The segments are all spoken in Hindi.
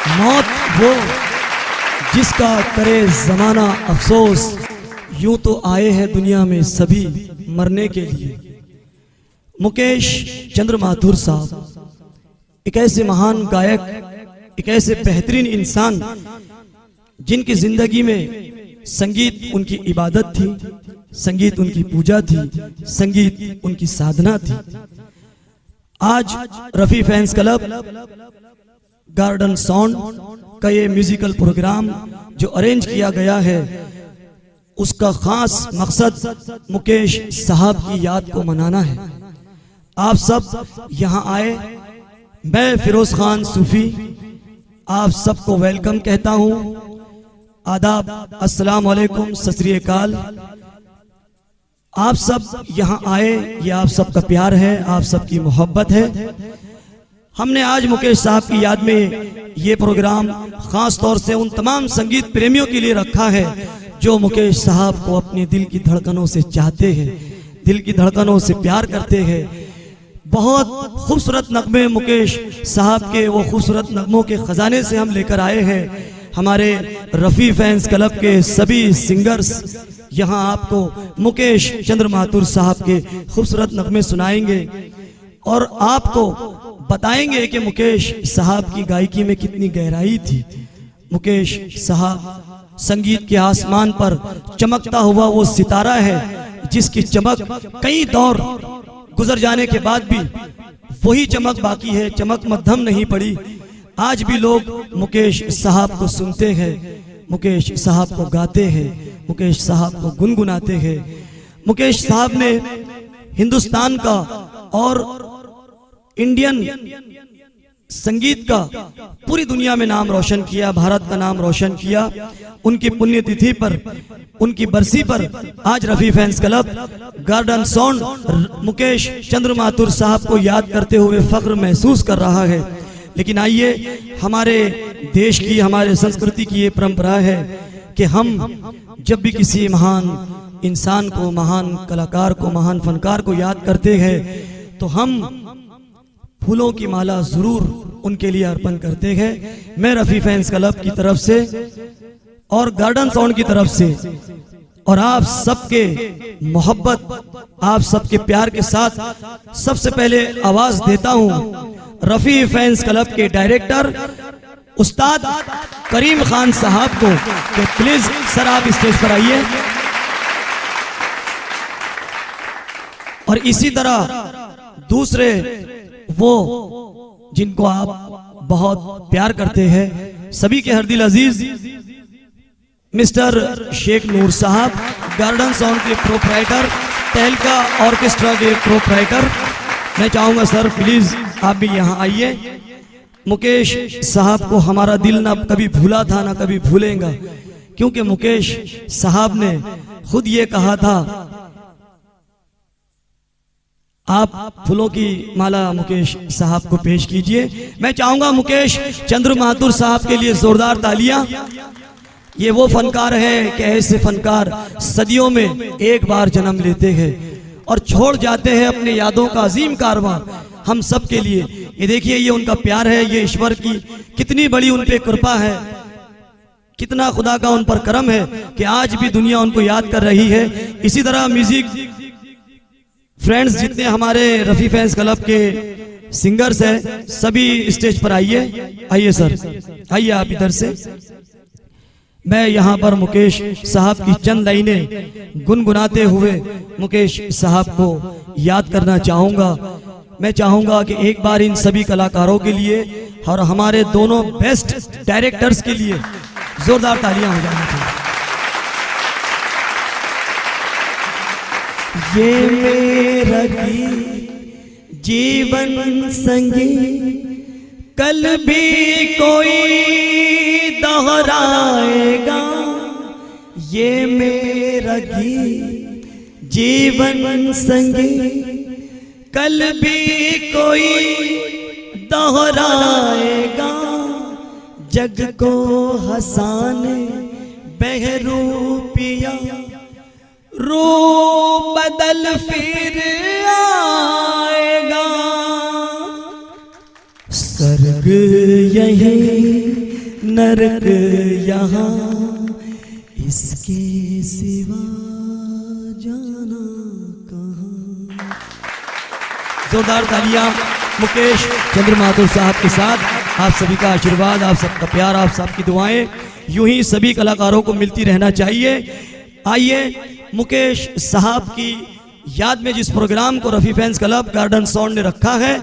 मौत वो जिसका करे जमाना अफसोस, यूं तो आए हैं दुनिया में सभी मरने के लिए। मुकेश चंद्र माथुर साहब एक ऐसे महान गायक, एक ऐसे बेहतरीन इंसान जिनकी जिंदगी में संगीत उनकी इबादत थी, संगीत उनकी पूजा थी, संगीत उनकी साधना थी। आज Rafi fans club garden sound का ये म्यूजिकल प्रोग्राम जो अरेंज किया गया है, उसका खास मकसद मुकेश साहब की याद को मनाना है। आप सब यहाँ आए, मैं फिरोज खान सूफी आप सबको वेलकम कहता हूँ। आदाब, अस्सलाम वालेकुम, सत श्री अकाल। आप सब यहाँ आए, ये आप सबका प्यार है, आप सबकी मोहब्बत है। हमने आज मुकेश साहब की याद में ये प्रोग्राम खास तौर से उन तमाम संगीत प्रेमियों के लिए रखा है जो मुकेश साहब को अपने दिल की धड़कनों से चाहते हैं, दिल की धड़कनों से प्यार करते हैं। बहुत खूबसूरत नगमे मुकेश साहब के, वो खूबसूरत नगमों के खजाने से हम लेकर आए हैं। हमारे रफ़ी फैंस क्लब के सभी सिंगर्स यहाँ आपको मुकेश चंद्र माथुर साहब के खूबसूरत नगमे सुनाएंगे और आपको बताएंगे कि मुकेश साहब की गायकी में कितनी गहराई थी। मुकेश साहब संगीत के आसमान पर चमकता हुआ वो सितारा है जिसकी चमक कई दौर गुजर जाने के बाद भी वही चमक बाकी है, चमक मध्यम नहीं पड़ी। आज भी लोग मुकेश साहब को सुनते हैं, मुकेश साहब को गाते हैं, मुकेश साहब को गुनगुनाते हैं। मुकेश साहब ने हिंदुस्तान का और इंडियन संगीत का पूरी दुनिया में नाम रोशन किया, भारत का नाम रोशन किया। उनकी पुण्यतिथि पर, उनकी बरसी पर आज Rafi fans club garden sound Mukesh Chandra Mathur साहब को याद करते हुए फख्र महसूस कर रहा है। लेकिन आइए, हमारे देश की, हमारे संस्कृति की ये परंपरा है कि हम जब भी किसी महान इंसान को, महान कलाकार को, महान फनकार को याद करते हैं तो हम फूलों की माला जरूर उनके लिए अर्पण करते हैं। मैं रफ़ी फैंस क्लब की तरफ से और गार्डन साउंड की तरफ से और आप सबके मोहब्बत, आप सबके प्यार के साथ सबसे पहले आवाज देता हूं रफ़ी फैंस क्लब के डायरेक्टर उस्ताद करीम खान साहब को कि प्लीज सर आप स्टेज पर आइए। और इसी तरह दूसरे वो जिनको आप बहुत प्यार करते हैं, सभी के हरदिल अजीज मिस्टर शेख नूर साहब, गार्डन साउंड के प्रोप्राइटर, तहलका ऑर्केस्ट्रा के प्रोप्राइटर। मैं चाहूंगा सर प्लीज आप भी यहाँ आइए। मुकेश साहब को हमारा दिल ना कभी भूला था ना कभी भूलेगा, क्योंकि मुकेश साहब ने खुद ये कहा था, आप फूलों की माला मुकेश साहब को पेश कीजिए। मैं चाहूंगा मुकेश चंद्र माथुर साहब के लिए जोरदार तालियां। ये वो फनकार हैं कि ऐसे फनकार सदियों में एक बार जन्म लेते हैं और छोड़ जाते हैं अपने यादों का अजीम कारवां हम सब के लिए। ये देखिए, ये उनका प्यार है, ये ईश्वर की कितनी बड़ी उन पे कृपा है, कितना खुदा का उन पर करम है कि आज भी दुनिया उनको याद कर रही है। इसी तरह म्यूजिक फ्रेंड्स जितने हमारे रफ़ी फैंस क्लब के सिंगर्स हैं, सभी स्टेज पर आइए। आइए सर, आइए आप इधर से। मैं यहाँ पर मुकेश साहब की चंद लाइनें गुनगुनाते हुए मुकेश साहब को याद करना चाहूँगा। मैं चाहूँगा कि एक बार इन सभी कलाकारों के लिए और हमारे दोनों बेस्ट डायरेक्टर्स के लिए जोरदार तालियां हो जानी चाहिए। ये मेरा जीवन संगी कल भी कोई दोहराएगा, ये मेरा जीवन संगी कल भी कोई दोहराएगा, जग को हंसाने बहरूपिया रूप बदल फिर आएगा। स्वर्ग यही नरक यहाँ इसके सिवा जाना कहाँ। जोरदार तालियां मुकेश चंद्र माथुर साहब के साथ। आप सभी का आशीर्वाद, आप सबका प्यार, आप सबकी दुआएं यूं ही सभी कलाकारों को मिलती रहना चाहिए। आइए मुकेश साहब की याद में जिस प्रोग्राम को Rafi fans club garden sound ने रखा है,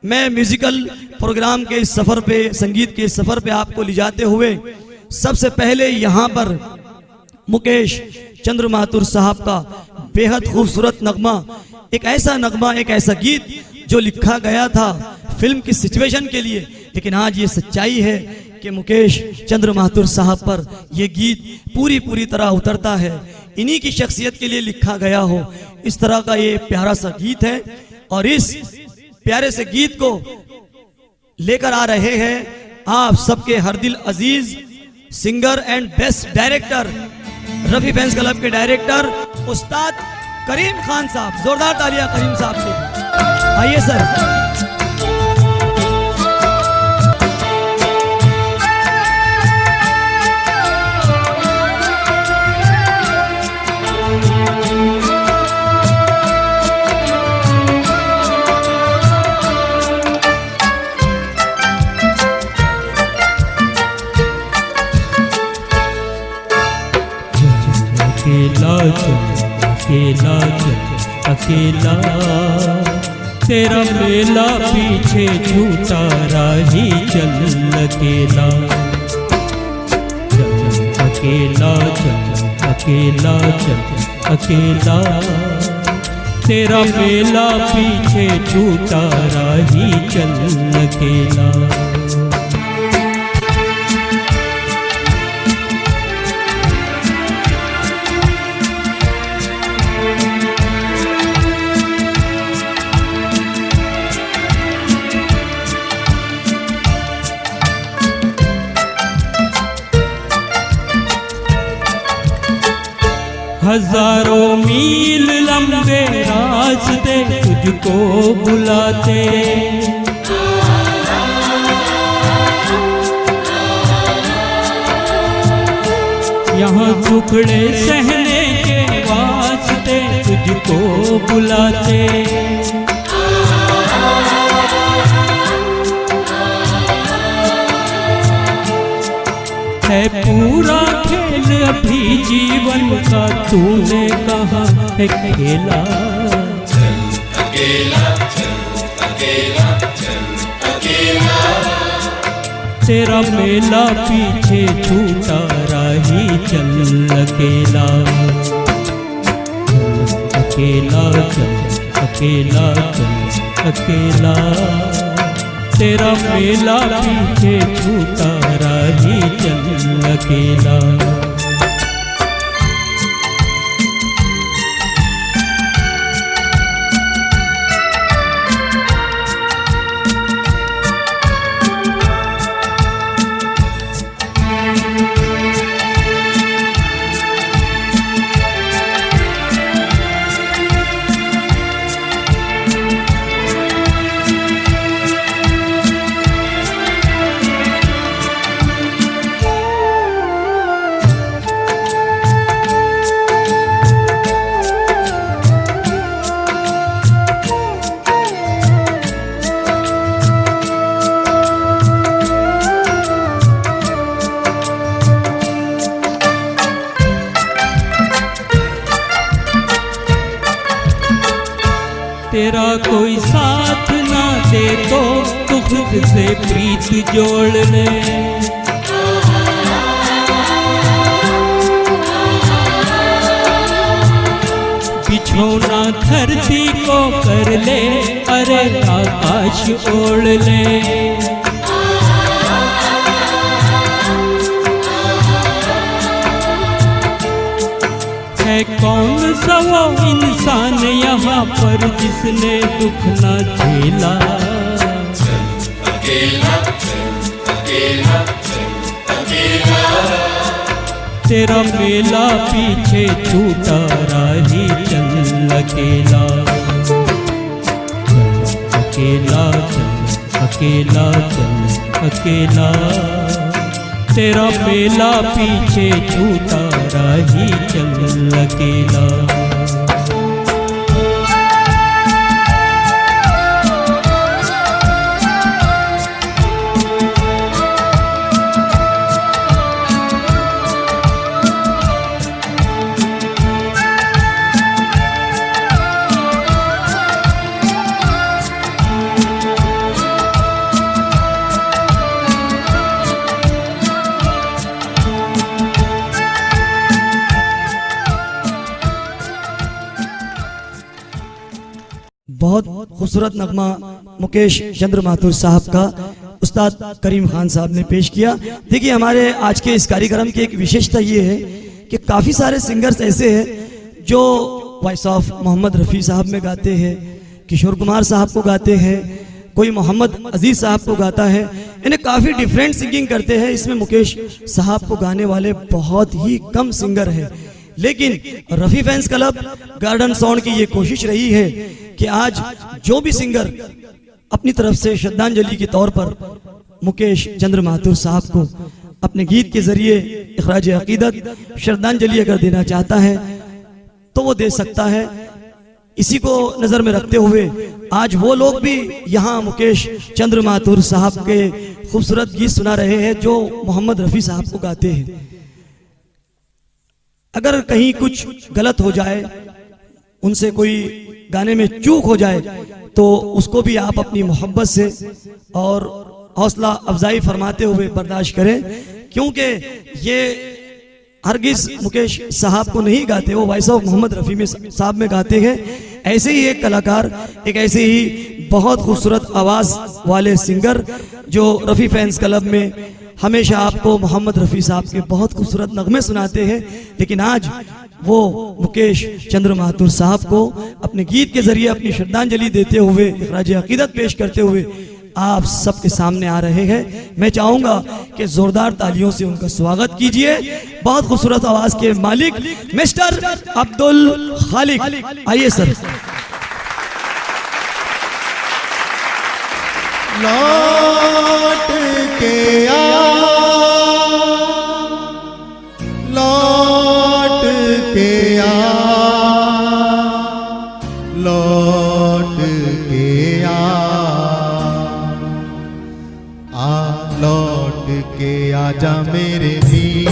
मैं म्यूजिकल प्रोग्राम के इस सफ़र पे, संगीत के इस सफ़र पे आपको ले जाते हुए सबसे पहले यहाँ पर मुकेश चंद्र माथुर साहब का बेहद खूबसूरत नगमा, एक ऐसा नगमा, एक ऐसा गीत जो लिखा गया था फिल्म की सिचुएशन के लिए, लेकिन आज ये सच्चाई है कि मुकेश चंद्र माथुर साहब पर यह गीत पूरी तरह उतरता है। इन्हीं की शख्सियत के लिए लिखा गया हो, इस तरह का ये प्यारा सा गीत है। और इस प्यारे से गीत को लेकर आ रहे हैं आप सबके हर दिल अजीज singer and best director, Rafi fans club के डायरेक्टर उस्ताद करीम खान साहब। जोरदार तालियां करीम साहब के। आइए सर। अकेला अकेला तेरा मेला पीछे झूठा राही चल अकेला। अकेला अकेला अकेला तेरा मेला पीछे झूठा राही चल अकेला। हजारों मील लंबे रास्ते तुझको बुलाते, यहाँ टुकड़े सहने के वास्ते तुझको बुलाते। है पूरा खेल अभी जीवन का, तूने कहा है खेला। अकेला अकेला अकेला तेरा मेला पीछे छूटा राही चल अकेला। अकेला अकेला अकेला तेरा मेला पीछे छूटा राही चल अकेला। तेरा कोई साथ ना दे तो तू खुद से प्रीत जोड़ ले। बिछौना धरती को कर ले, अरे आकाश ओढ़ ले। है कौन सा वो इंसान यहाँ पर जिसने दुख ना झेला। अकेला अकेला अकेला तेरा मेला पीछे छूटा राही चल अकेला। अकेला अकेला अकेला तेरा मेला पीछे छूटा राही चल अकेला। बहुत खूबसूरत नगमा मुकेश चंद्र माथुर साहब का उस्ताद करीम खान साहब ने पेश किया। देखिए, हमारे आज के इस कार्यक्रम की एक विशेषता ये है कि काफ़ी सारे सिंगर्स ऐसे हैं जो वॉइस ऑफ मोहम्मद रफ़ी साहब में गाते हैं, किशोर कुमार साहब को गाते हैं, कोई मोहम्मद अजीज साहब को गाता है, इन्हें काफ़ी डिफरेंट सिंगिंग करते हैं। इसमें मुकेश साहब को गाने वाले बहुत ही कम सिंगर हैं, लेकिन Rafi fans club garden sound की ये कोशिश रही है कि आज जो भी सिंगर अपनी तरफ से श्रद्धांजलि के तौर पर मुकेश चंद्र माथुर साहब को अपने गीत के जरिए इखराज अकीदत श्रद्धांजलि अगर देना चाहता है तो वो दे सकता है। इसी को नजर में रखते हुए आज वो लोग भी यहाँ मुकेश चंद्र माथुर साहब के खूबसूरत गीत सुना रहे हैं जो मोहम्मद रफ़ी साहब को गाते हैं। अगर कहीं कुछ गलत हो जाए, उनसे कोई गाने में चूक हो जाए, तो उसको भी आप अपनी मोहब्बत से और हौसला अफजाई फरमाते हुए बर्दाश्त करें, क्योंकि ये हरगिज मुकेश साहब को नहीं गाते, वो वॉइस ऑफ मोहम्मद रफ़ी में साहब में गाते हैं। ऐसे ही एक कलाकार, एक ऐसे ही बहुत खूबसूरत आवाज़ वाले सिंगर जो रफ़ी फैंस क्लब में हमेशा आपको मोहम्मद रफ़ी साहब के बहुत खूबसूरत नगमे सुनाते हैं, लेकिन आज वो मुकेश चंद्र माथुर साहब को अपने गीत के जरिए अपनी श्रद्धांजलि देते हुए इखराज अकीदत पेश करते हुए आप सबके सामने आ रहे हैं। मैं चाहूंगा कि जोरदार तालियों से उनका स्वागत कीजिए। बहुत खूबसूरत आवाज के मालिक मिस्टर अब्दुल खालिक, आइए सर। लौट के आ, लौट के आ, लौट के आ, लौट के आजा मेरे मीर,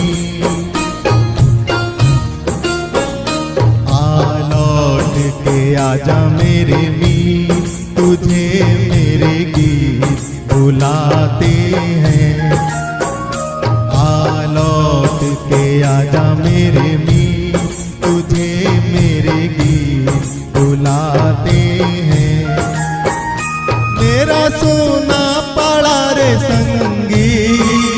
लौट के आजा मेरे मीर, तुझे मेरे गीत बुलाते हैं। लौट के आजा मेरे मीर, तुझे मेरे गीत बुलाते हैं। मेरा सोना पड़ा रे संगीत,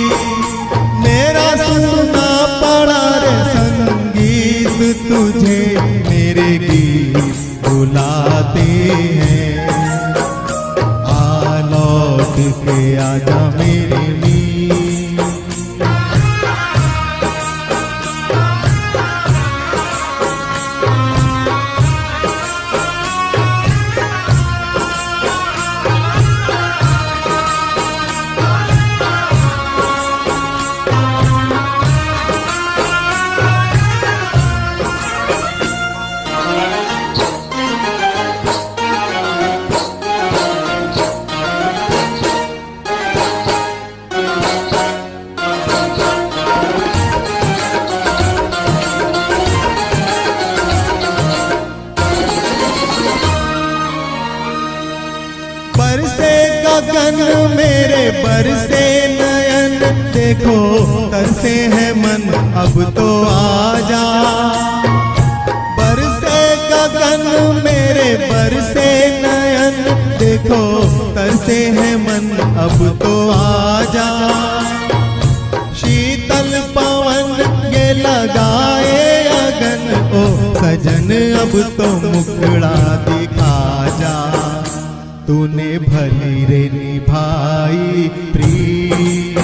मेरा सोना पड़ा रे संगीत, तुझे मेरे गीत बुलाते हैं। लौट के आजा मेरे मीर। गगन मेरे बरसे नयन, देखो तरसे है मन अब तो आजा। बरसे गगन मेरे बरसे नयन, देखो तरसे है मन अब तो आजा। शीतल पवन ये लगाए अगन, ओ सजन अब तो मुखड़ा दिखा जा। तूने भली रे निभाई प्रीत,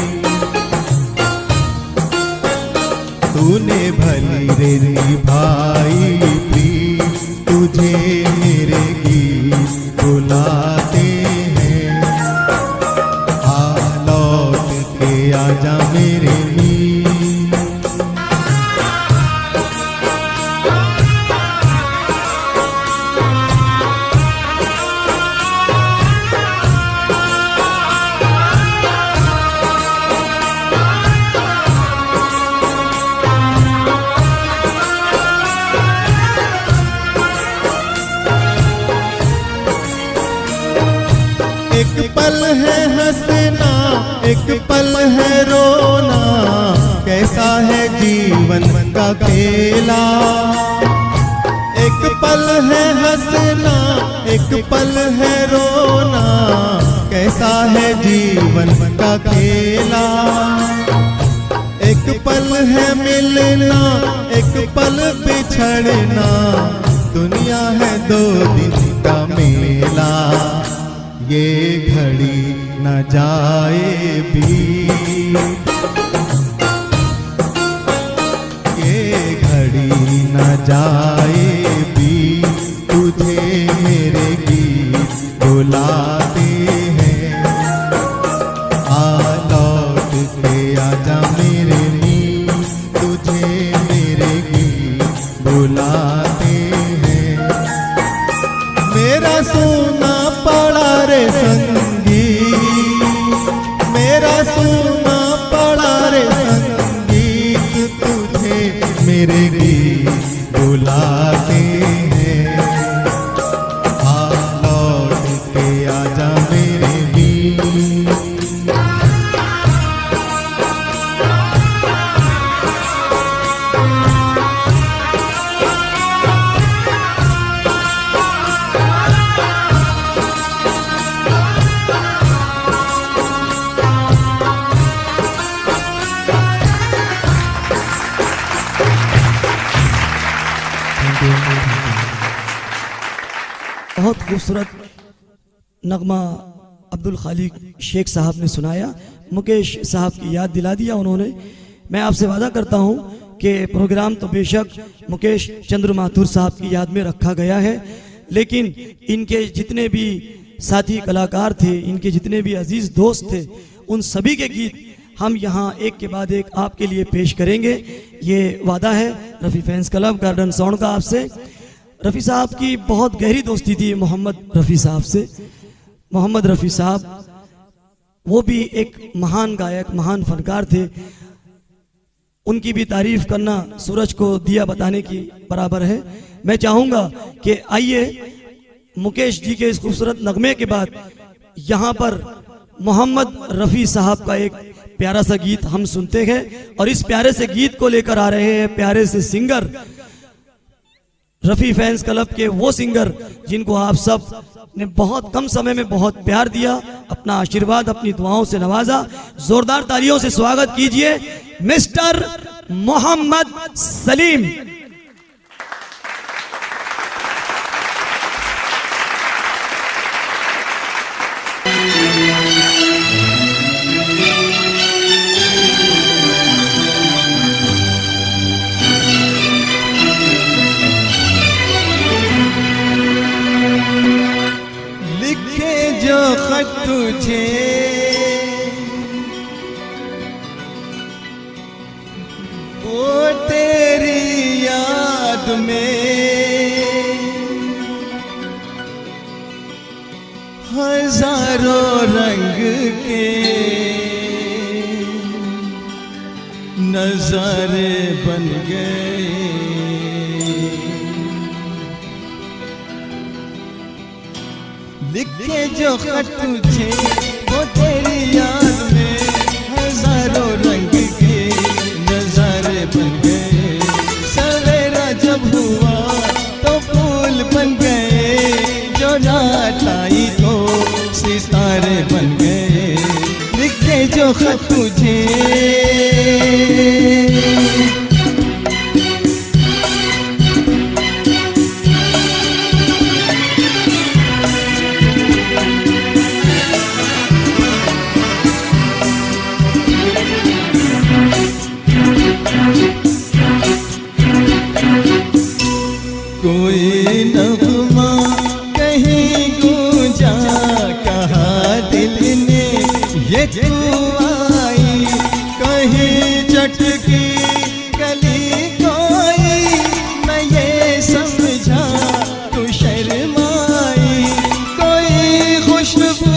तूने भली रे निभाई प्रीत, तुझे मेरे गीत बुलाते हैं। लौट के आजा मेरे एक पल है हंसना, एक पल है रोना, कैसा है जीवन का खेला। एक पल है हंसना, एक पल है रोना, कैसा है जीवन का खेला। एक पल है मिलना, एक पल बिछड़ना, दुनिया है 2 दिन का मेला। ये घड़ी न जाए बीत, ये घड़ी न जाए बीत, तुझे मेरे गीत बुलाते हैं। आ लौट के आजा मेरे मीत, तुझे मेरे गीत बुलाते हैं। मेरा सोना पड़ा रे संगीत, मेरा सोना पड़ा रे संगीत, तुझे मेरे गीत बुलाते हैं। आ लौट के आजा मेरे गीत। बहुत खूबसूरत नगमा अब्दुल खालिक शेख साहब ने सुनाया। मुकेश साहब की याद दिला दिया उन्होंने। मैं आपसे वादा करता हूं कि प्रोग्राम तो बेशक मुकेश चंद्र माथुर साहब की याद में रखा गया है, लेकिन इनके जितने भी साथी कलाकार थे, इनके जितने भी अजीज दोस्त थे, उन सभी के गीत हम यहाँ एक के बाद एक आपके लिए पेश करेंगे। ये वादा है Rafi fans club garden sound का आपसे। रफ़ी साहब की बहुत गहरी दोस्ती थी मोहम्मद रफ़ी साहब से। मोहम्मद रफ़ी साहब वो भी एक महान गायक, महान फनकार थे। उनकी भी तारीफ करना सूरज को दिया बताने की बराबर है। मैं चाहूँगा कि आइए मुकेश जी के इस खूबसूरत नगमे के बाद यहाँ पर मोहम्मद रफ़ी साहब का एक प्यारा सा गीत हम सुनते हैं, और इस प्यारे से गीत को लेकर आ रहे हैं प्यारे से सिंगर, रफ़ी फैंस क्लब के वो सिंगर जिनको आप सब ने बहुत कम समय में बहुत प्यार दिया, अपना आशीर्वाद अपनी दुआओं से नवाजा। जोरदार तालियों से स्वागत कीजिए मिस्टर मोहम्मद सलीम। तुझे वो तेरी याद में हजारों रंग के नजारे बन गए। लिखे जो खत तुझे वो तेरी याद में हजारों रंग के नजारे बन गए। सवेरा जब हुआ तो फूल बन गए, जो रात आई तो सितारे बन गए। लिखे जो खत तुझे कोई नगमा कहीं गूंजा, कहा दिल ने ये तू आई। कहीं चटकी गली कोई, मैं ये समझा तू शर्माई। कोई खुशबू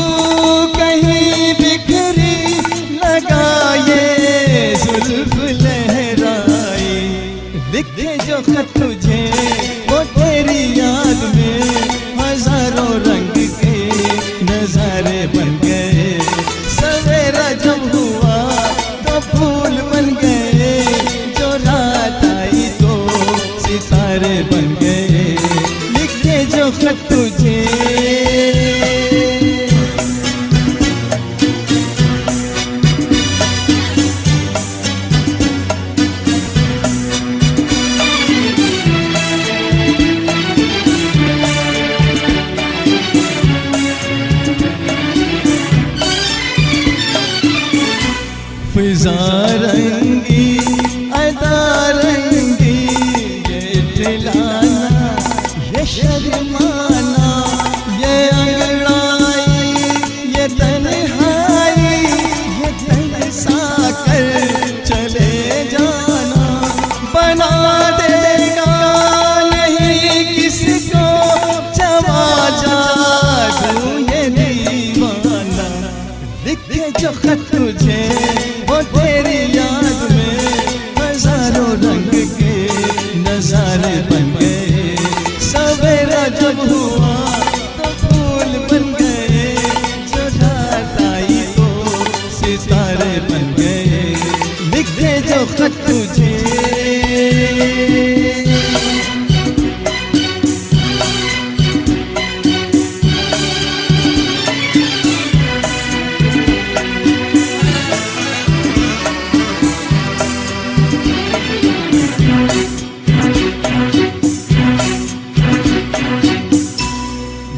कहीं बिखरी, लगा ये जुल्फ लहराई। लिखे जो खत तुझे वो तेरी याद में हजारों रंग के नजारे बन फिजारंगी अदारंगी, ये ठिलाना ये शर्माना, ये अंगड़ाई ये तन्हाई, ये तनसा कर चले जाना, बना देगा नहीं किसको जवा जादू ये दीवाना। लिखे जो खत तुझे वो तेरी याद में हजारों रंग के नजारे बन गए। सवेरा जब हुआ तो फूल बन गए, जो रात आई तो सितारे बन गए। लिखे जो खत तुझे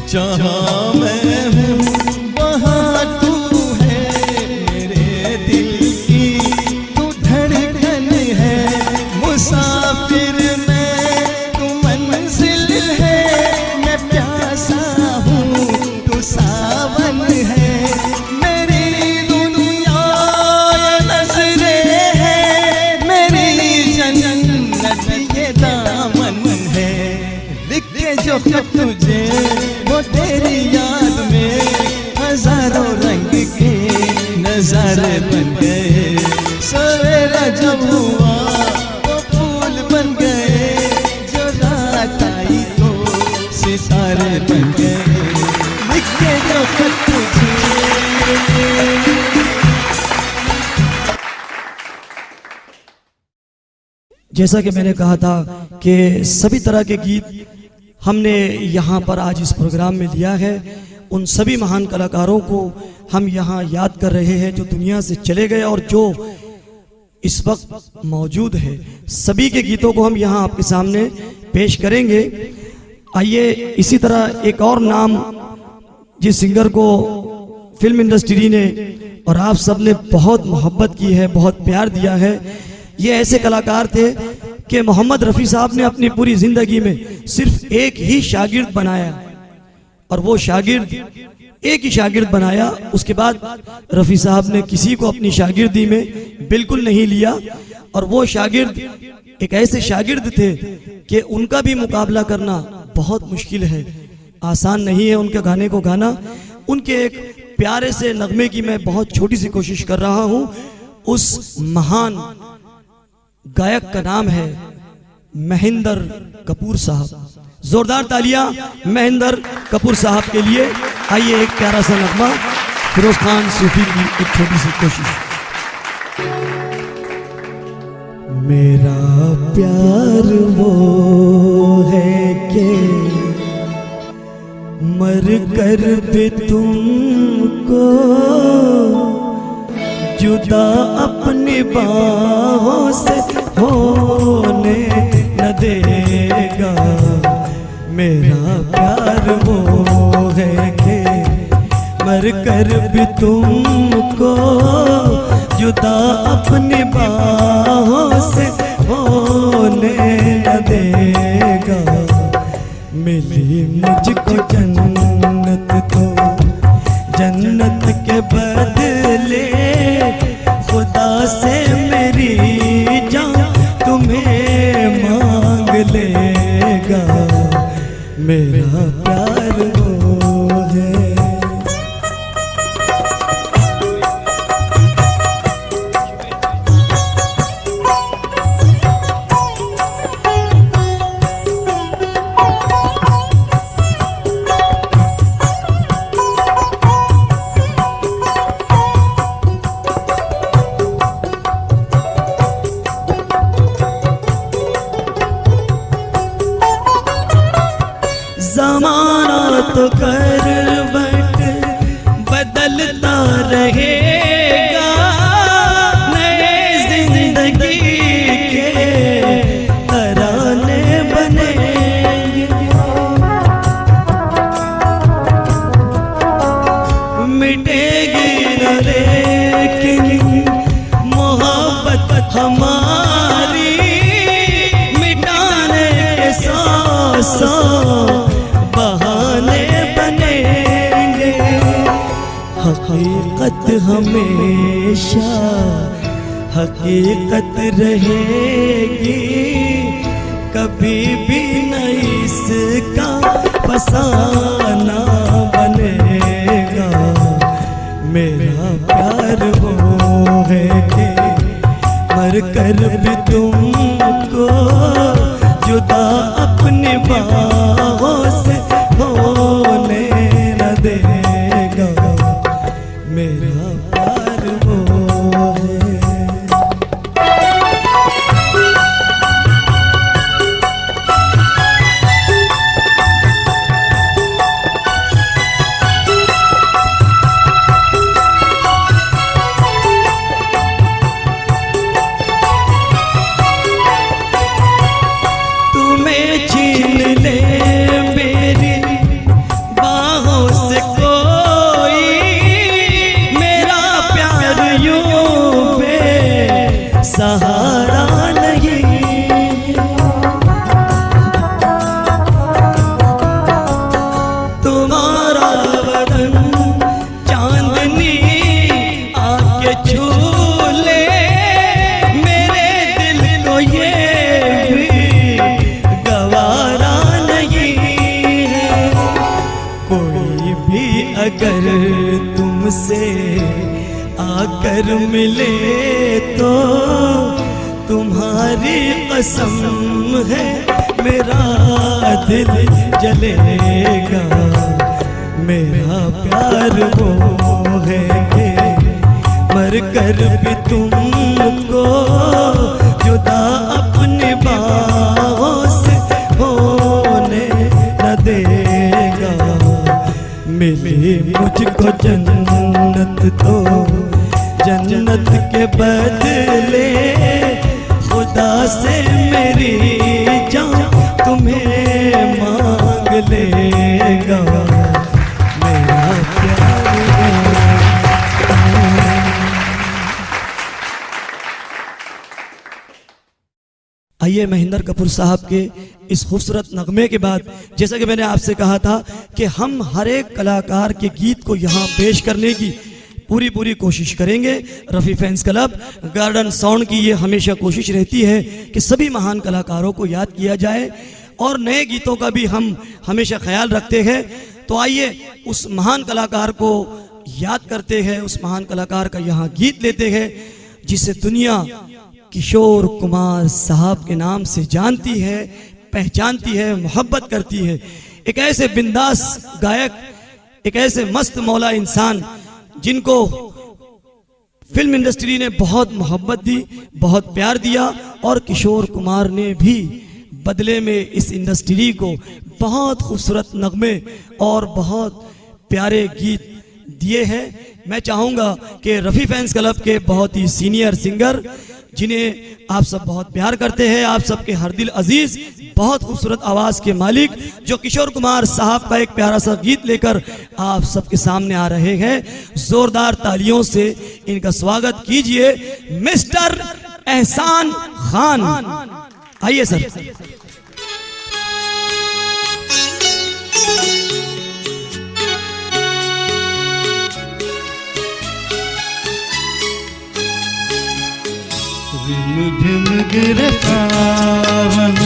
जहाँ मैं हूँ वहाँ तू है, मेरे दिल की तू धड़कन है। मुसाफिर मैं तू मंजिल है, मैं प्यासा हूँ तू सावन है। मेरी दुनिया नजरें है, मेरी जन्नत ये दामन है। लिखे जो खत तुझे वो तेरी याद में हजारों रंग के नजारे बन गए। सवेरा जब हुआ वो फूल बन गए, जो रात आई तो सितारे बन गए। लिखे जो खत तुझे जैसा कि मैंने कहा था कि सभी तरह के गीत हमने यहाँ पर आज इस प्रोग्राम में लिया है। उन सभी महान कलाकारों को हम यहाँ याद कर रहे हैं जो दुनिया से चले गए और जो इस वक्त मौजूद है। सभी के गीतों को हम यहाँ आपके सामने पेश करेंगे। आइए इसी तरह एक और नाम जिस सिंगर को फिल्म इंडस्ट्री ने और आप सब ने बहुत मोहब्बत की है, बहुत प्यार दिया है, ये ऐसे कलाकार थे कि मोहम्मद रफ़ी साहब ने अपनी पूरी जिंदगी में सिर्फ एक ही शागिर्द बनाया और वो शागिर्द एक ही शागिर्द बनाया। उसके बाद रफ़ी साहब ने किसी को अपनी शागिर्दी में बिल्कुल नहीं लिया और वो शागिर्द एक ऐसे शागिर्द थे कि उनका भी मुकाबला करना बहुत मुश्किल है, आसान नहीं है उनके गाने को गाना। उनके एक प्यारे से नगमे की मैं बहुत छोटी सी कोशिश कर रहा हूँ। उस महान गायक का नाम है महेंद्र कपूर साहब। जोरदार तालियां महेंद्र कपूर साहब के लिए। आइए एक प्यारा सा नगमा फिरोज खान सूफी की एक छोटी सी कोशिश। मेरा प्यार वो है कि मर कर भी तुमको जुदा अपनी बाहों से होने न देगा। मेरा प्यार वो है कि मर कर भी तुमको जुदा अपनी बाहों से होने न देगा। मिली मुझको जन्नत तो जन्नत के बदले खुदा से मेरी जान तुम्हें मांग लेगा। मेरा प्यार वो है। ज़माना तो करवट बदलता रहेगा, नए जिंदगी के तराने बनेंगे। मिटेगी न लेकिन हमारी मिटाने के सौ सौ बहाने बनेंगे। हकीकत हमेशा हकीकत रहेगी, कभी भी नहीं इसका फसाना बनेगा। मेरा प्यार वो है कि मर कर भी तुमको जुदा अपनी बाहों से होने न देगा। मेरा प्यार वो है। सहारा नहीं तुम्हारा बदन चांदनी आके छू ले, मेरे दिल को ये भी गवारा नहीं है। कोई भी अगर तुमसे आकर मिले तो तुम्हारी कसम है मेरा दिल जलेगा। मेरा प्यार वो है कि मर कर भी तुमको जुदा अपनी बाहों से होने न देगा। मिली मुझको जन्नत तो जन्नत के बदले खुदा से मेरी जान तुम्हें मांग लेगा। मेरा प्यार आइए महेंद्र कपूर साहब के इस खूबसूरत नगमे के बाद, जैसा कि मैंने आपसे कहा था कि हम हर एक कलाकार के गीत को यहाँ पेश करने की पूरी कोशिश करेंगे। Rafi fans club garden sound की ये हमेशा कोशिश रहती है कि सभी महान कलाकारों को याद किया जाए और नए गीतों का भी हम हमेशा ख्याल रखते हैं। तो आइए उस महान कलाकार को याद करते हैं, उस महान कलाकार का यहाँ गीत लेते हैं जिसे दुनिया किशोर कुमार साहब के नाम से जानती है, पहचानती है, मोहब्बत करती है। एक ऐसे बिंदास गायक, एक ऐसे मस्त मौला इंसान जिनको फिल्म इंडस्ट्री ने बहुत मोहब्बत दी, बहुत प्यार दिया और किशोर कुमार ने भी बदले में इस इंडस्ट्री को बहुत खूबसूरत नगमे और बहुत प्यारे गीत दिए हैं। मैं चाहूँगा कि रफ़ी फैंस क्लब के बहुत ही सीनियर सिंगर जिन्हें आप सब बहुत प्यार करते हैं, आप सबके हर दिल अजीज, बहुत खूबसूरत आवाज़ के मालिक जो किशोर कुमार साहब का एक प्यारा सा गीत लेकर आप सबके सामने आ रहे हैं। जोरदार तालियों से इनका स्वागत कीजिए मिस्टर एहसान खान। आइए सर। झिम गिरे सावन,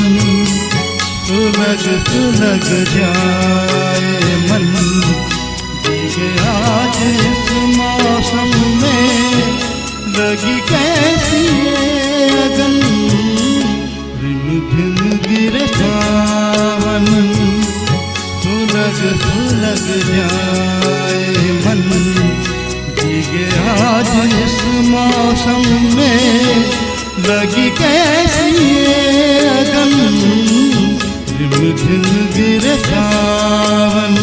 सुलग सुलग जाए मन, भीगे आज इस मौसम में लगी कैसी अगन। झिम गिरे सावन, सुलग सुलग जाए मन, भीगे आज इस मौसम में लगी कैसी अगन। झिम झिम गिरे सावन,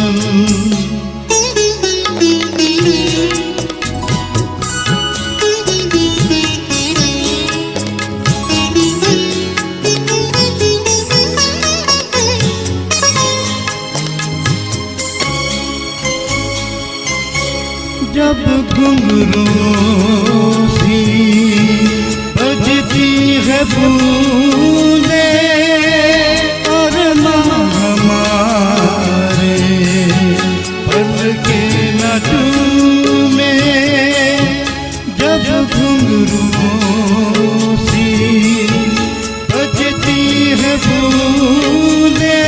जब घुंघरू सी बजती फूले और हमारे पल के न चूमे जब घुंघरूओं सी बजती है फूले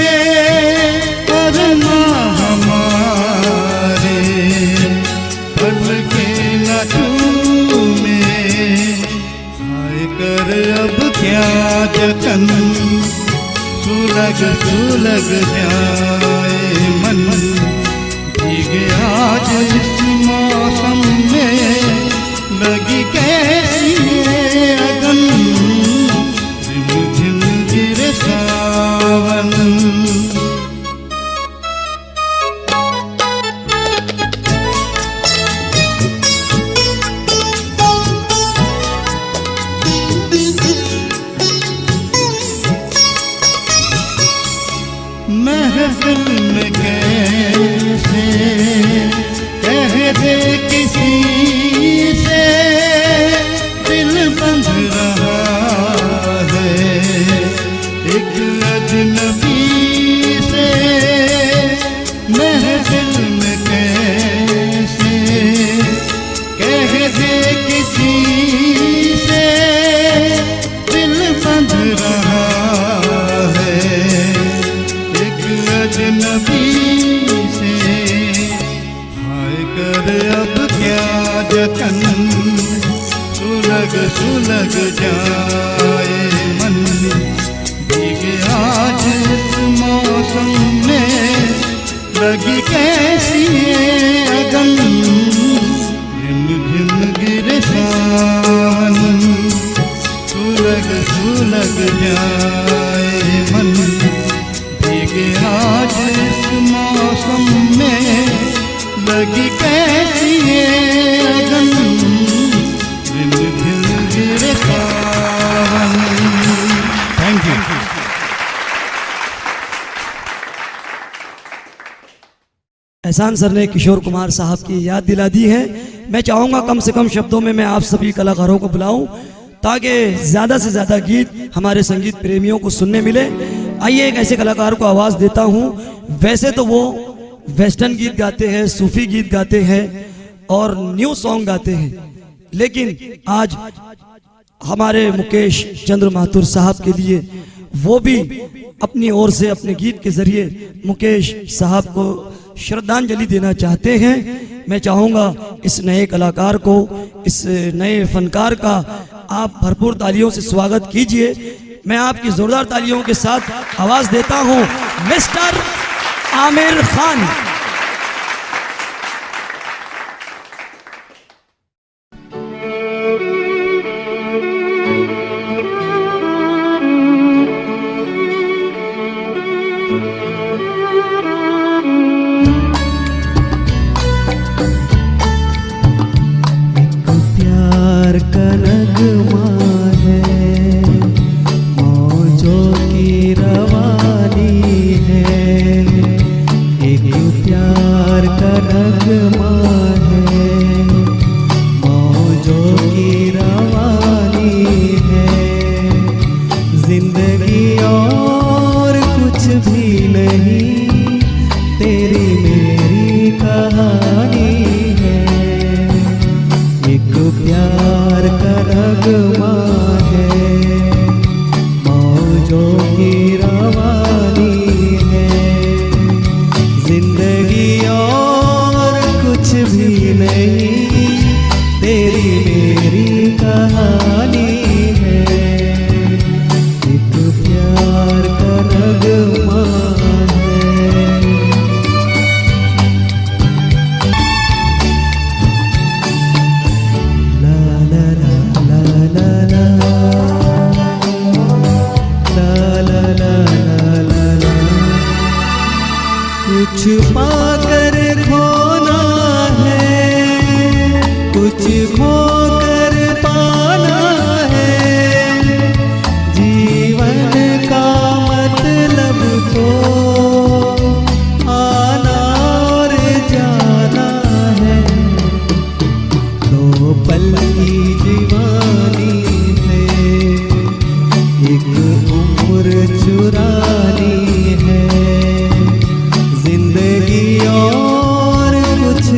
और हमारे पल के न चूमे आए कर अब क्या जतन सुलग सुलग जाए मन भीगे आज इस मौसम में लगी कैसी ये अगन झिम झिम गिरे सावन महफिल में कैसे कह दे किसी से दिल बंध रहा है एक अजनबी से महफिल में कैसे कह दे किसी से दिल बंध रहा है अजनबी से हाय कर अब क्या जतन सुलग सुलग जाए मन भीगे आज इस मौसम में लगी कैसी ये अगन झिम झिम गिरे सावन सुलग सुलग जाए मन आज इस मौसम में लगी कैसी ये अगन दिल दिल गिरे सावन। Thank you. एहसान सर ने किशोर कुमार साहब की याद दिला दी है। मैं चाहूँगा कम से कम शब्दों में मैं आप सभी कलाकारों को बुलाऊं ताकि ज़्यादा से ज़्यादा गीत हमारे संगीत प्रेमियों को सुनने मिले। आइए एक ऐसे कलाकार को आवाज़ देता हूँ। वैसे तो वो वेस्टर्न गीत गाते हैं, सूफी गीत गाते हैं और न्यू सॉन्ग गाते हैं, लेकिन आज हमारे मुकेश चंद्र माथुर साहब के लिए वो भी अपनी ओर से अपने गीत के जरिए मुकेश साहब को श्रद्धांजलि देना चाहते हैं। मैं चाहूँगा इस नए कलाकार को, इस नए फनकार का आप भरपूर तालियों से स्वागत कीजिए। मैं आपकी जोरदार तालियों के साथ आवाज़ देता हूँ मिस्टर आमिर खान।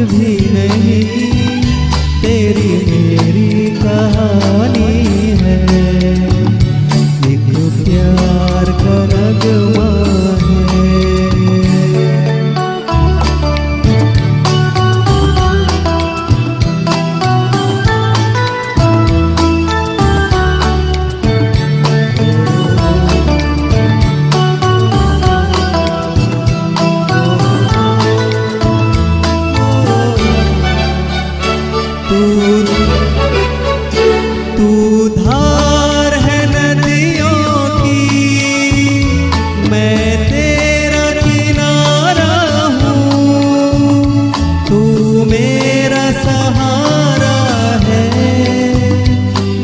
भी नहीं, तेरी मेरी कहानी है, एक प्यार का नगमा है। तू धार है नदियों की, मैं तेरा किनारा हूँ, तू मेरा सहारा है,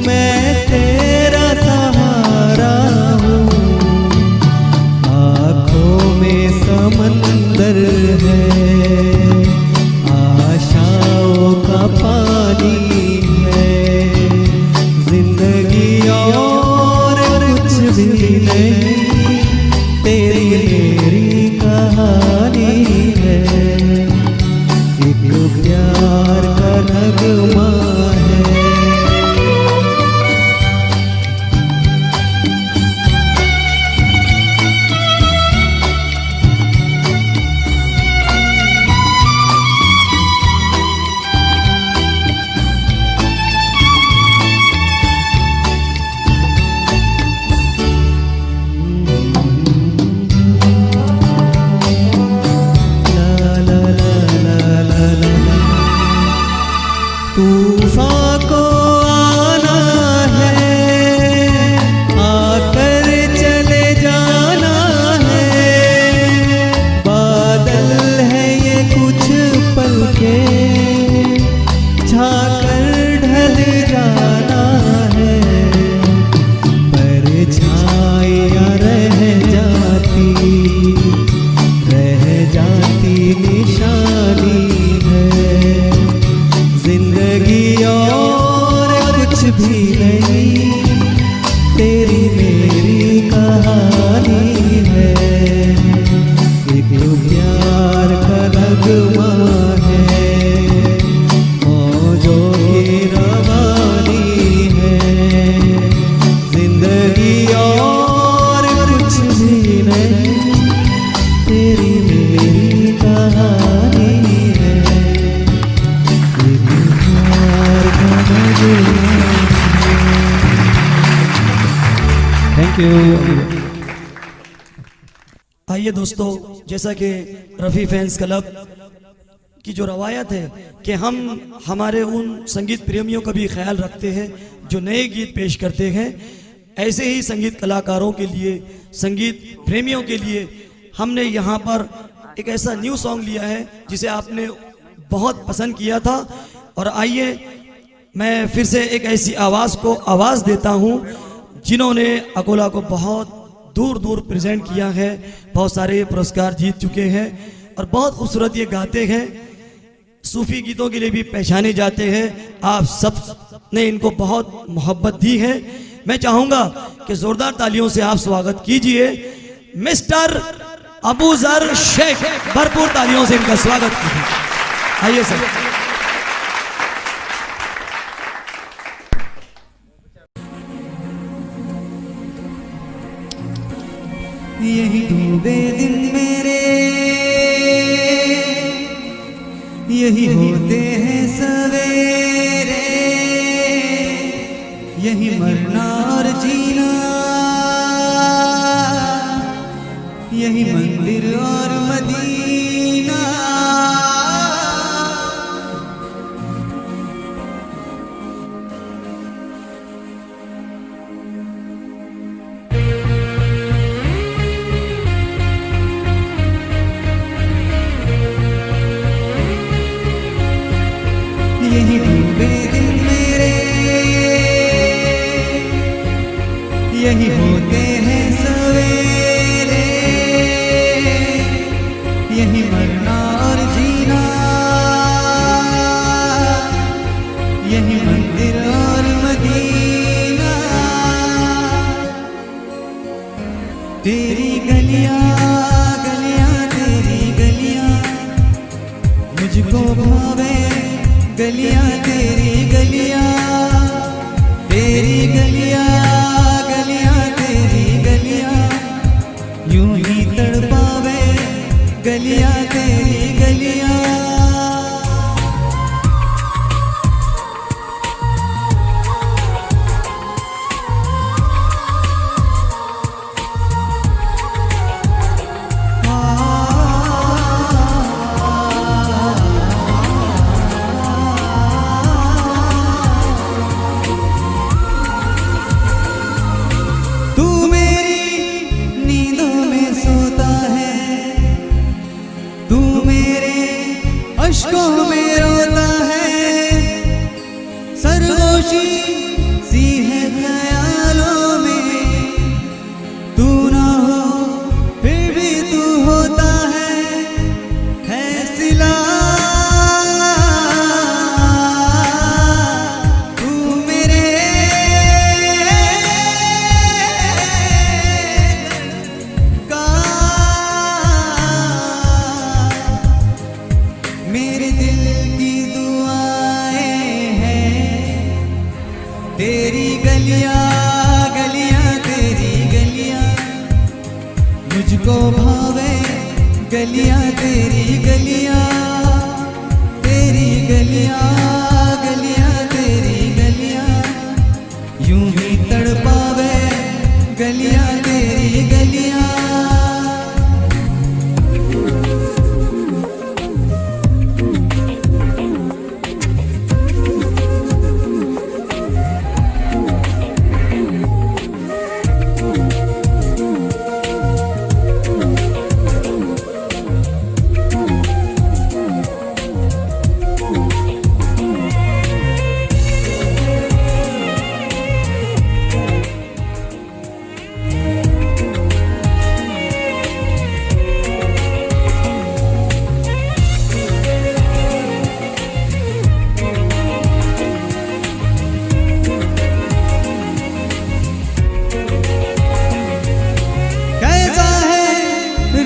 मैं तेरा सहारा हूँ। आँखों में समंदर है, आशाओं का पानी है, जिंदगी और कुछ भी नहीं, तेरी मेरी कहानी है, एक प्यार का नगमा है। तूफान को आना है, आकर चले जाना है, बादल है ये कुछ पल के, झाकर ढल जाना है, परछाइयाँ रह जाती निशानी है, जिंदगी और कुछ भी नहीं, तेरी मेरी कहानी है, एक प्यार का नगमा है, मौजों की रवानी है, जिंदगी और कुछ भी नहीं, तेरी मेरी कहानी है, थैंक यू। आइए दोस्तों, जैसा कि रफ़ी फैंस क्लब की जो रवायत है कि हम हमारे उन संगीत प्रेमियों का भी ख्याल रखते हैं जो नए गीत पेश करते हैं, ऐसे ही संगीत कलाकारों के लिए, संगीत प्रेमियों के लिए हमने यहाँ पर एक ऐसा न्यू सॉन्ग लिया है जिसे आपने बहुत पसंद किया था। और आइए मैं फिर से एक ऐसी आवाज़ को आवाज़ देता हूँ जिन्होंने अकोला को बहुत दूर दूर प्रेजेंट किया है, बहुत सारे पुरस्कार जीत चुके हैं और बहुत खूबसूरत ये गाते हैं, सूफी गीतों के लिए भी पहचाने जाते हैं। आप सब ने इनको बहुत मोहब्बत दी है। मैं चाहूँगा कि ज़ोरदार तालियों से आप स्वागत कीजिए मिस्टर अबू ज़र शेख, भरपूर तालियों से इनका स्वागत कीजिए। आइए सर। यही डूबे दिन मेरे, यही होते हैं सवेरे, यही मरना और जीना, यही मंदिर और मदीना। यही डूबे दिन मेरे, यही होते हैं सवेरे, यही मरना और जीना, यही मंदिर और मदीना। तेरी गलियां गलियां तेरी गलियां मुझको भावे गलियां तेरी गलियां, तेरी गलियां गलियां तेरी गलियां, यूं ही तड़पावे गलियां तेरी गलियां। अश्कों में रोता है, सरगोशी सी है ख्यालों में, तू ना हो फिर भी तू होता है सिला। तू मेरे का, मेरे दिल की दुआएं हैं, तेरी गलियां गलियां तेरी गलियां, मुझको भावे गलियां तेरी गलियां, तेरी गलियां गलियां तेरी गलियां, यूं ही तड़पावे गलियां तेरी गलियां।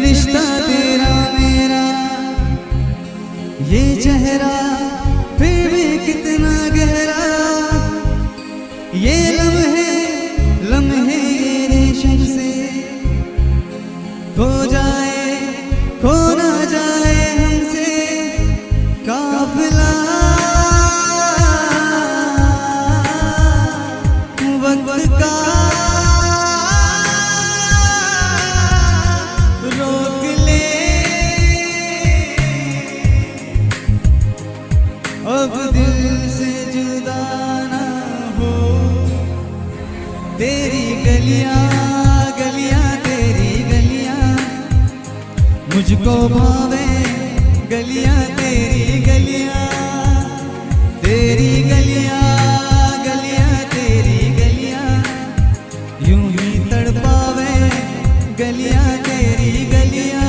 रिश्ता तेरा मेरा, ये चेहरा फिर भी कितना गहरा, ये लम्हे लम्हे ये रेशम से खो जाए खो ना जाए हमसे काफिला। वक्त का रोक ले, अब दिल से जुदा ना हो, तेरी गलियां गलियां तेरी गलियां, मुझको भावे गलियां तेरी गलियां, तेरी गलियां गलियां तेरी गलियां, यूं ही तड़पावे गलियां तेरी गलियां।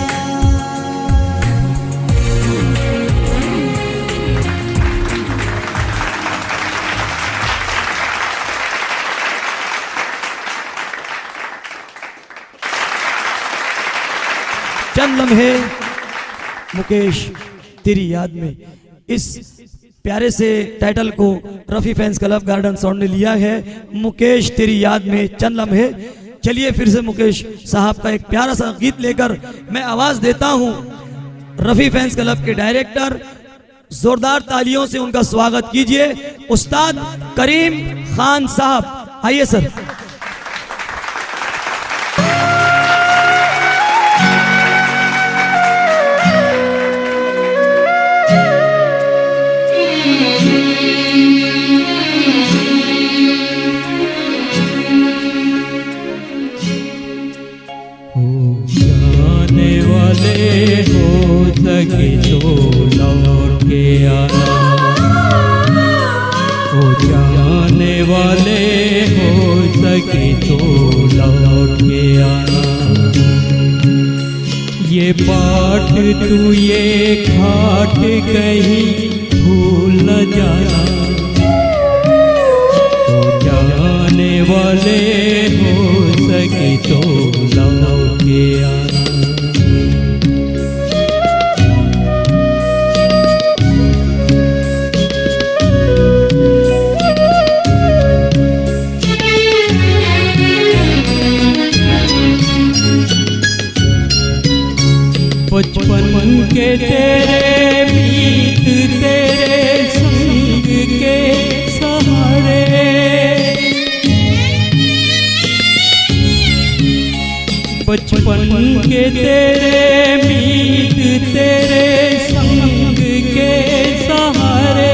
चंद लम्हे मुकेश तेरी याद में, इस प्यारे से टाइटल को Rafi fans club garden sound ने लिया है, मुकेश तेरी याद में चंद लम्हे। चलिए फिर से मुकेश साहब का एक प्यारा सा गीत लेकर मैं आवाज देता हूं रफी फैंस क्लब के डायरेक्टर, जोरदार तालियों से उनका स्वागत कीजिए, उस्ताद करीम खान साहब। आइए सर। सके तो लौट के आना, ओ जाने वाले हो सके तो लौट के आना, ये पाठ तू ये खाट कहीं भूल न जाना, ओ जाने वाले हो सके तो लौट के आना। बचपन के तेरे मीत तेरे संग के सहारे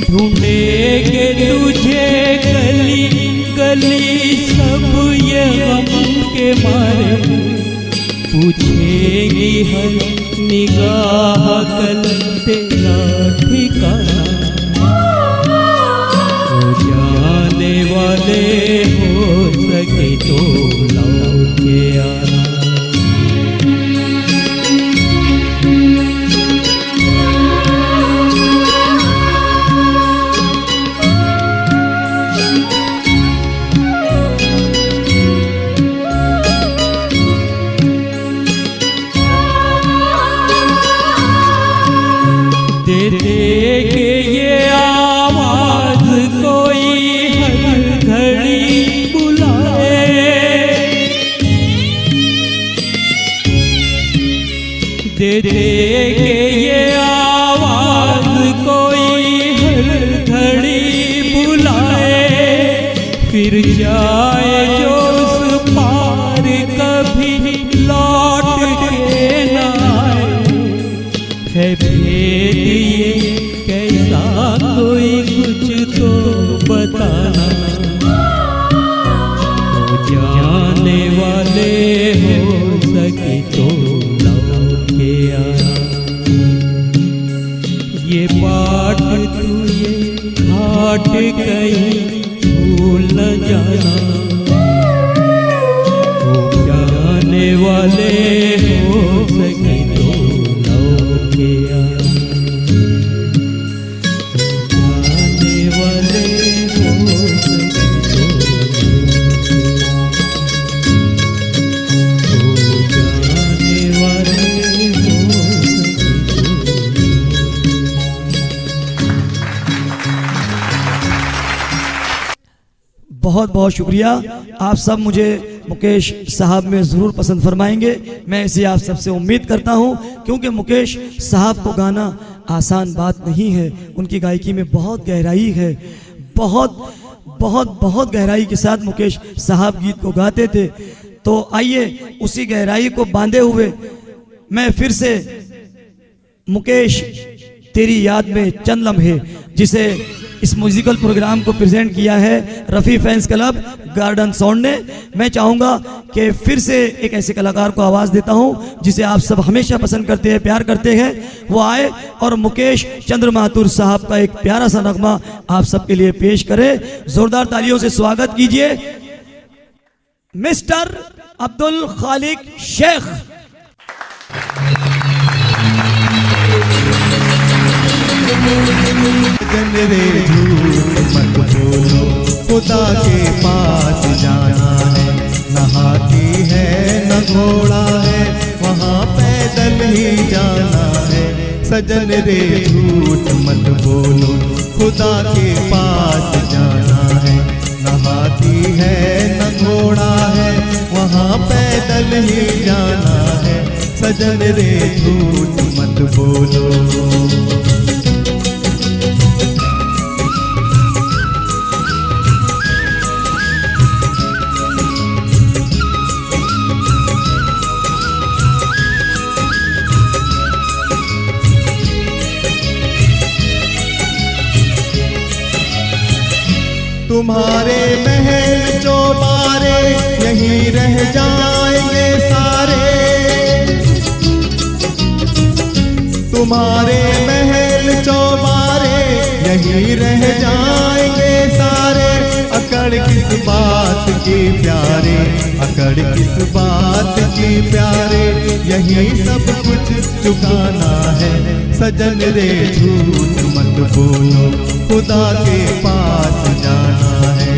ढूंढेंगे तुझे गली गली सब ये गम के मारे पूछेगी हर निगाह कल तेरा ठिकाना हो जाने वाले हो सके तो लौट के आना। दे दे के ये आवाज कोई हर घड़ी बुलाए फिर जाए जो उस पार कभी लौट के न आए है भेद ये कैसा कोई कुछ तो बताना हो जाने वाले हो सके तो ये बाट तू ये घाट कहीं भूल न जाना हो जाने वाले हो सके तो लौट के आना जाने वाले हो सके तो हो जाने वाले बहुत बहुत शुक्रिया। आप सब मुझे मुकेश साहब में ज़रूर पसंद फरमाएंगे, मैं इसे आप सबसे उम्मीद करता हूं, क्योंकि मुकेश साहब को गाना आसान बात नहीं है। उनकी गायकी में बहुत गहराई है, बहुत बहुत बहुत गहराई के साथ मुकेश साहब गीत को गाते थे। तो आइए उसी गहराई को बांधे हुए मैं फिर से मुकेश तेरी याद में चंद लम्हे, जिसे इस म्यूजिकल प्रोग्राम को प्रेजेंट किया है Rafi fans club garden sound ने, मैं चाहूँगा कि फिर से एक ऐसे कलाकार को आवाज़ देता हूँ जिसे आप सब हमेशा पसंद करते हैं, प्यार करते हैं, वो आए और मुकेश चंद्र माथुर साहब का एक प्यारा सा नगमा आप सबके लिए पेश करें। जोरदार तालियों से स्वागत कीजिए मिस्टर अब्दुल खालिक शेख। सजन रे झूठ मत बोलो, खुदा के पास जाना है, न हाथी है न घोड़ा है, वहाँ पैदल ही जाना है। सजन रे झूठ मत बोलो, खुदा के पास जाना है, न हाथी है न घोड़ा है, वहाँ पैदल ही जाना है। सजन रे झूठ मत बोलो। तुम्हारे महल चौबारे यहीं रह जाएंगे सारे, तुम्हारे महल चौबारे यहीं रह जाएंगे सारे। अकड़ किस बात की प्यारे, अकड़ किस बात की प्यारे, यही सब कुछ चुकाना है। सजन रे झूठ मत बोलो, खुदा के पास जाना है।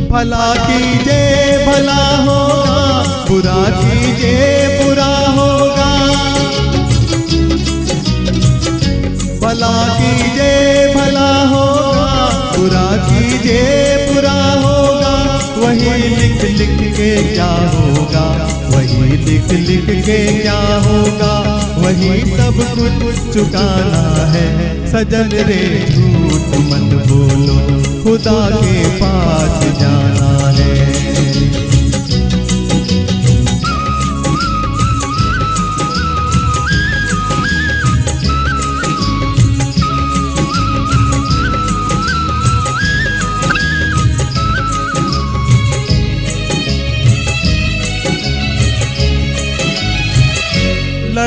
भला कीजिए भला होगा, बुरा कीजिए बुरा होगा। भला कीजिए भला होगा, बुरा कीजिए बुरा होगा, वही लिख लिख के क्या होगा, वही लिख लिख के क्या होगा, वही सब कुछ चुकाना है। सजन रे झूठ मत बोलो, खुदा के पास जाना है।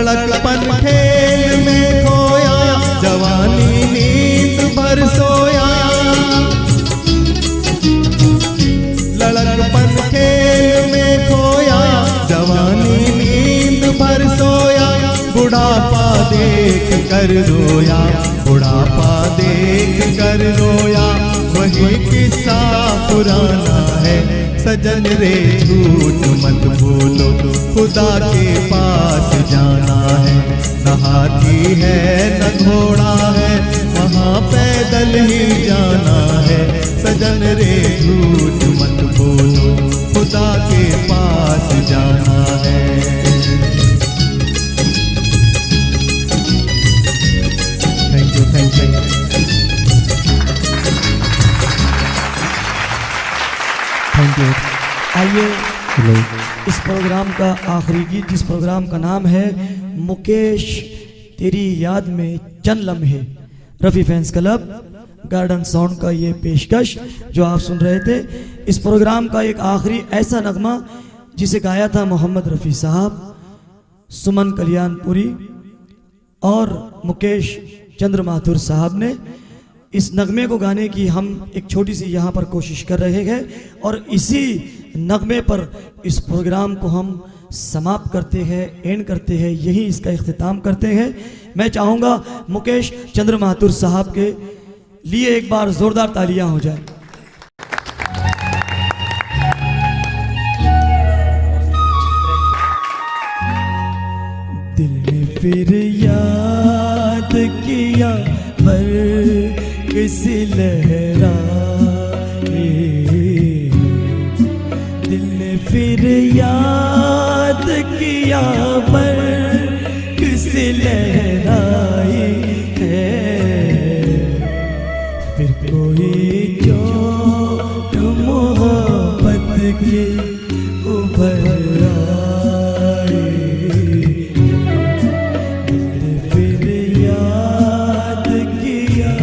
लड़कपन खेल में खोया, जवानी नींद भर सोया। लड़कपन खेल में खोया, जवानी नींद भर सोया। बुढ़ापा देख कर रोया, बुढ़ापा देख कर रोया, वही किस्सा पुराना है। सजन रे झूठ मत बोलो, खुदा के पास जाना है। न हाथी है न घोड़ा है, वहाँ पैदल ही जाना है। सजन रे झूठ मत बोलो, खुदा के पास जाना है। Thank you, thank you. Thank you. आइए इस प्रोग्राम का आखिरी गीत, जिस प्रोग्राम का नाम है मुकेश तेरी याद में चंद लम्हे, Rafi fans club garden sound का ये पेशकश जो आप सुन रहे थे। इस प्रोग्राम का एक आखिरी ऐसा नगमा जिसे गाया था मोहम्मद रफ़ी साहब, सुमन कल्याणपुरी और मुकेश चंद्र माथुर साहब ने। इस नगमे को गाने की हम एक छोटी सी यहाँ पर कोशिश कर रहे हैं और इसी नगमे पर इस प्रोग्राम को हम समाप्त करते हैं, एंड करते हैं, यही इसका इख्तिताम करते हैं। मैं चाहूँगा मुकेश चंद्र माथुर साहब के लिए एक बार ज़ोरदार तालियां हो जाए। दिल ने फिर याद किया पर किसी लहराए, दिल ने फिर याद किया पर किसी लहराए है। फिर कोई चोट मोहब्बत की उभर आए, दिल ने फिर याद किया।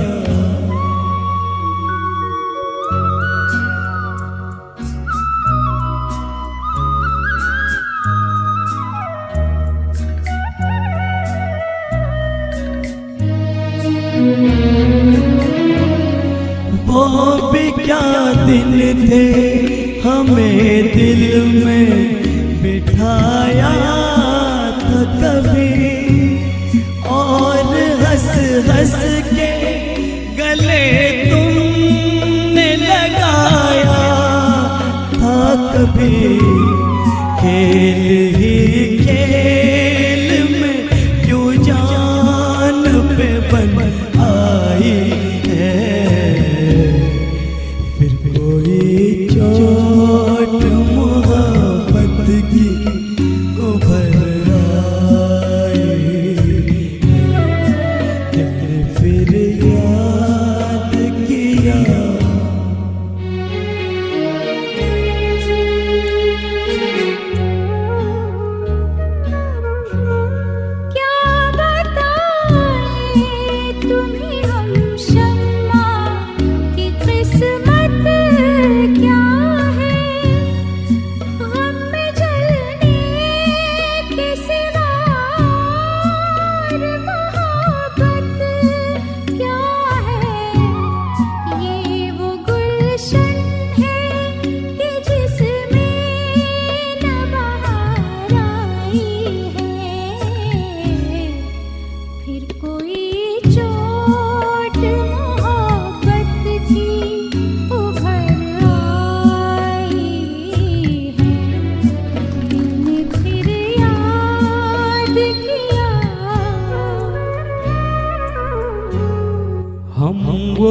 वो भी क्या दिन थे हमें दिल में बिठाया था कभी, और हंस हंस के गले तुमने लगाया था कभी। खेल ही खेल में क्यों जान पे बन आई है। फिर कोई चोट मोहब्बत की उभर आई है, दिल ने फिर याद किया।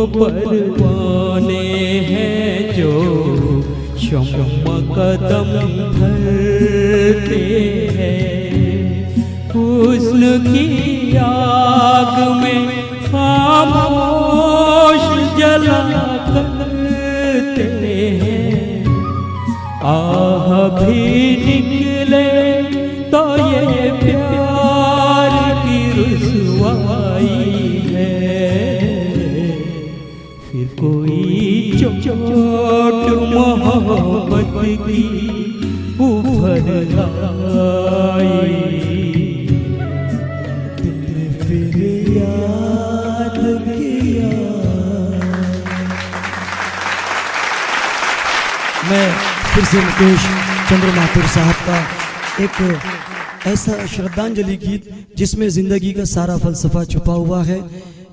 परवाने हैं जो शम्मा कदम भरते हैं, हुस्न की आग में खामोश जला करते हैं। आह भी निकले तो ये प्यार की रुसवाई है, फिर कोई चोट मोहब्बत की उभर आई। दिल ने फिर याद किया। मैं फिर से मुकेश चंद्र माथुर साहब का एक ऐसा श्रद्धांजलि गीत जिसमें ज़िंदगी का सारा फलसफा छुपा हुआ है।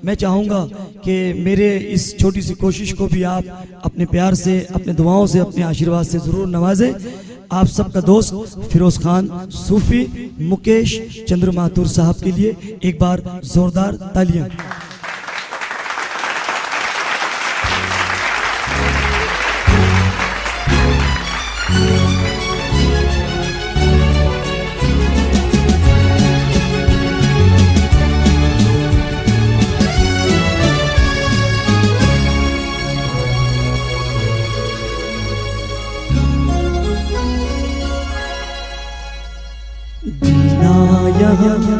मैं चाहूँगा कि मेरे इस छोटी सी कोशिश को भी आप अपने प्यार से, अपने दुआओं से, अपने आशीर्वाद से ज़रूर नवाजें। आप सबका दोस्त फिरोज़ खान सूफ़ी मुकेश चंद्र माथुर साहब के लिए एक बार ज़ोरदार तालियां। यहाँ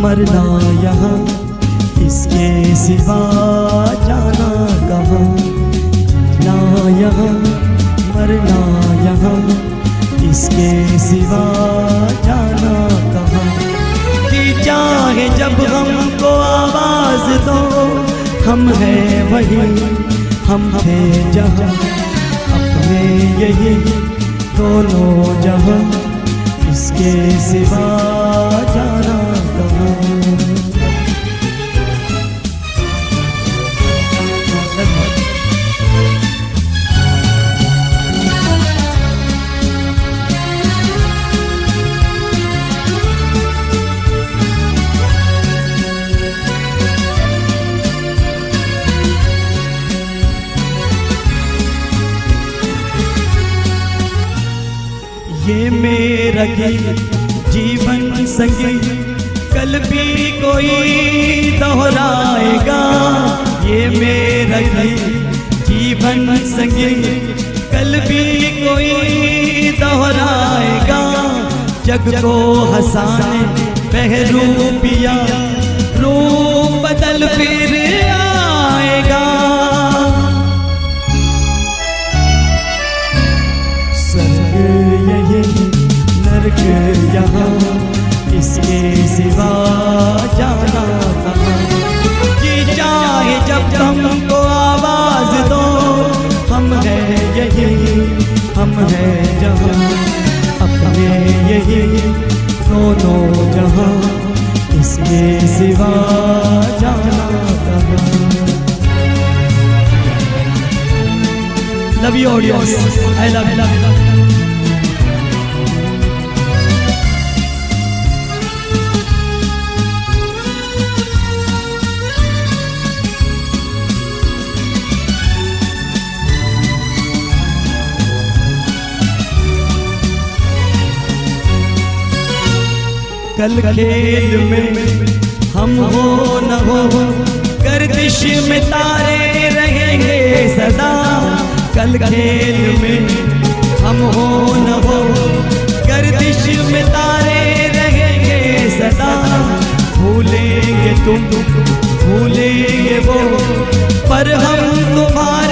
मरना यहाँ, इसके सिवा जाना कहाँ। ना यहाँ मरना यहाँ, इसके सिवा जाना कहाँ। जी चाहे जब हमको आवाज़ दो, हम हैं वहीं, हम थे जहाँ, अपने यही दोनों जहाँ, इसके सिवा जाना कहाँ। ये मेरा गीत जीवन संगी कल भी कोई दोहराएगा। ये मेरा गीत जीवन संगी कल भी कोई दोहराएगा। जग को हंसाने बहरूपिया रूप बदल फिर आएगा। नरक यहाँ, इसके सिवा जाना कहाँ। जी चाहे जब हमको आवाज़ दो, हम हैं यही, हम हैं जहाँ, अपने यही दोनों जहाँ, इसके सिवा जाना कहाँ। Love you audience, I love you. कल खेल में हम हो न हो, गर्दिश में तारे रहेंगे सदा। कल खेल में हम हो न हो, गर्दिश में तारे रहेंगे सदा। भूलेंगे तुम, भूलेंगे वो, पर हम तुम्हारे